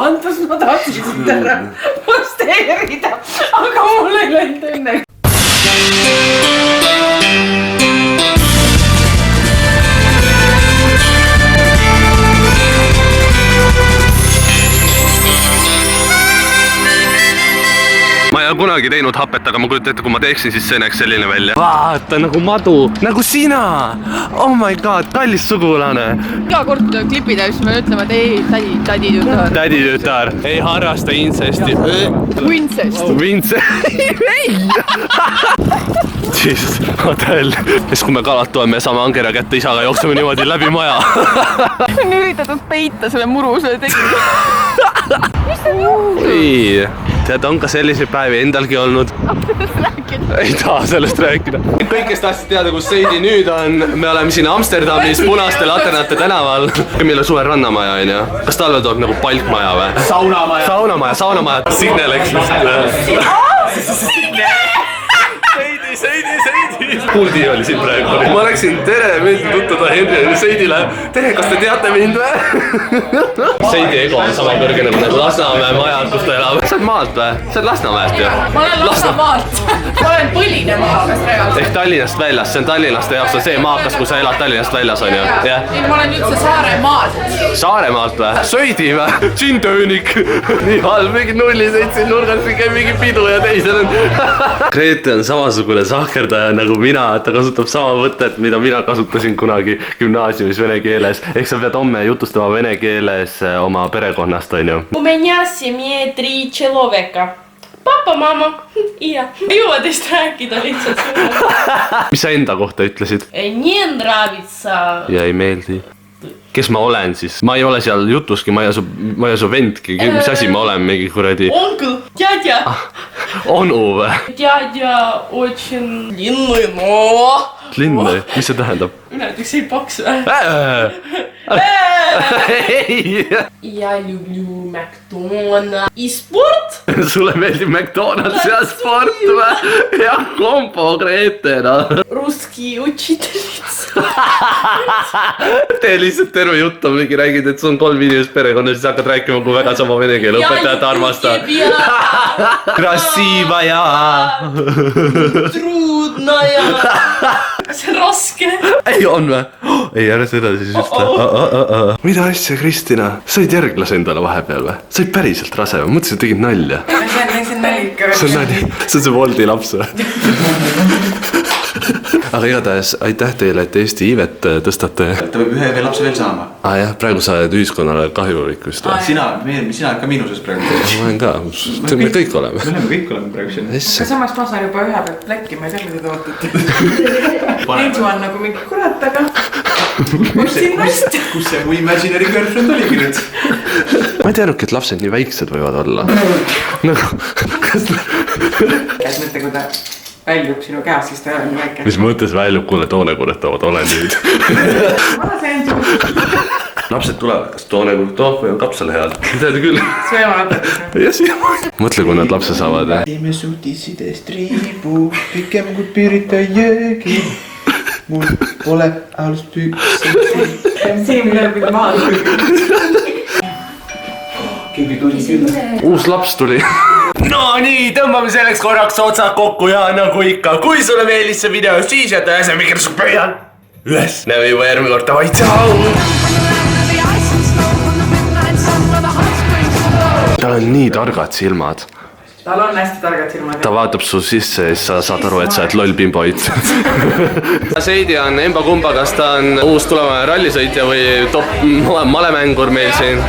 vabandust, ma tahtsin sind ära posteerida, aga mul ei läinud õnneks. Ma ei ole kunagi teinud hapet, aga ma kujutan ette, kui ma teeksin, siis see näeks selline välja. Vaata, nagu madu, nagu sina. Oh my god, kallis sugulane. Iga kord klipida, siis me ütleme, et ei, täditütar. Täditütar, ei harrasta incesti. Vincest. Ei! Siis, hotell. Siis kui me kalad toome ja saame ankera kätte isaga, jookseme niimoodi läbi maja. On üritatud peita selle muru selle tegime. Mis on juhul? Ei, tead, on ka selliseid päevi endalgi olnud. Ei taha sellest rääkida. Kõik, kes tahtsid teada, kus Seidi nüüd on, me oleme siin Amsterdamis Punaste Laternate tänaval. Meil on suve rannamaja, on ju? Kas talvel tuleb nagu palkmaja või? Saunamaja. Signe läks Seidi. Puudi oli siin praegu. Ma läksin, tere, meeldi tutvuda Henri ja Seidile. Tere, kas te teate mind või? Seidi ego on sama kõrge nagu Lasnamäe majad, kus ta elab. Sa oled maalt või? Sa oled Lasnamäest ju? Ma olen Lasnamaalt. Ma olen põline maakas reaalselt. Ehk Tallinnast väljas, see on tallinlaste jaoks on see maakas, kui sa elad Tallinnast väljas, on ju? Ei, ma olen üldse Saaremaalt. Saaremaalt või? Söidi või? Džintöönik. Nii halb, mingi 0-7 siin nurgas, käib mingi pidu ja teisel on. Grete on samasugune sahkerdaja nagu mina, ta kasutab sama võtet, mida mina kasutasin kunagi gümnaasiumis vene keeles. Ehk sa pead homme jutustama vene keeles oma perekonnast, on ju? У меня в семье 3 человека. Papa, mama ja. Ei jõua teist rääkida lihtsalt sulle. Mis sa enda kohta ütlesid? Не нравится. Ja ei meeldi. Kes ma olen siis? Ma ei ole seal jutuski, ma ei ole su vendki. Mis asi ma olen, mingi kuradi? Onkel, dядя. Onu või? Дядя очень длинный, но... Linnu, mis see tähendab? Näiteks ei paks või? Я люблю McDonald's и спорт. Sulle meeldib McDonald's ja sport või? Ja kombo Grete, no. Русский учительница. Tee lihtsalt terve jutt on mingi räägid, et sul on 3 inimest perekonna, siis hakkad rääkima, kui väga sama vene keele õpetajat armastab. Krasivaja. Trudnaja. See on raske. Ei, on või? Ei, ära seda siis ütle. Mida asja, Kristina? Said järglase endale vahepeal või? Said päriselt rase või? Mõtlesin, et tegid nalja. See on nalika. See on nalja. See on see Woldi laps või? Aga igatahes aitäh teile, et Eesti iivet tõstate. Ta võib ühe veel lapse veel saama. Jah, praegu sa oled ühiskonnale kahjulik vist. Sina oled ka miinuses praegu. Ma olen ka. Me kõik oleme. Me kõik oleme praegu siin. Aga samas ma saan juba ühe pealt pläkki, ma ei tea, mida te ootate. Nensu on nagu mingi kurat, aga otsin nast. Kus see mu imaginary girlfriend oligi nüüd? Ma ei teadnudki, et lapsed nii väiksed võivad olla. Käes mõtte, kui ta väljub sinu käes, siis ta on väike. Mis mõttes väljub, kuule Toone-Kuretavad, ole nüüd. Ma lasen su. Lapsed tulevad, kas Toone-Kuretavad või on kapsal head? Tead küll. Sõjamaatatud. Mõtle, kui nad lapse saavad. Teeme suutisidest triibu, pikem kui Pirita jõgi. Mul pole alust pükse. Siin läheb küll maal. Keegi tuli küll. Uus laps tuli. No nii, tõmbame selleks korraks otsad kokku ja nagu ikka, kui sulle meeldis see video, siis jäta see mikrofon pöial üles. Näeme juba järgmine kord, davai, tšau! Tal on nii targad silmad. Tal on hästi targad silmad. Ta vaatab su sisse ja siis sa saad aru, et sa oled loll bimboid. Seidi on emba kumba, kas ta on uus tulema rallisõitja või top malemängur meil siin.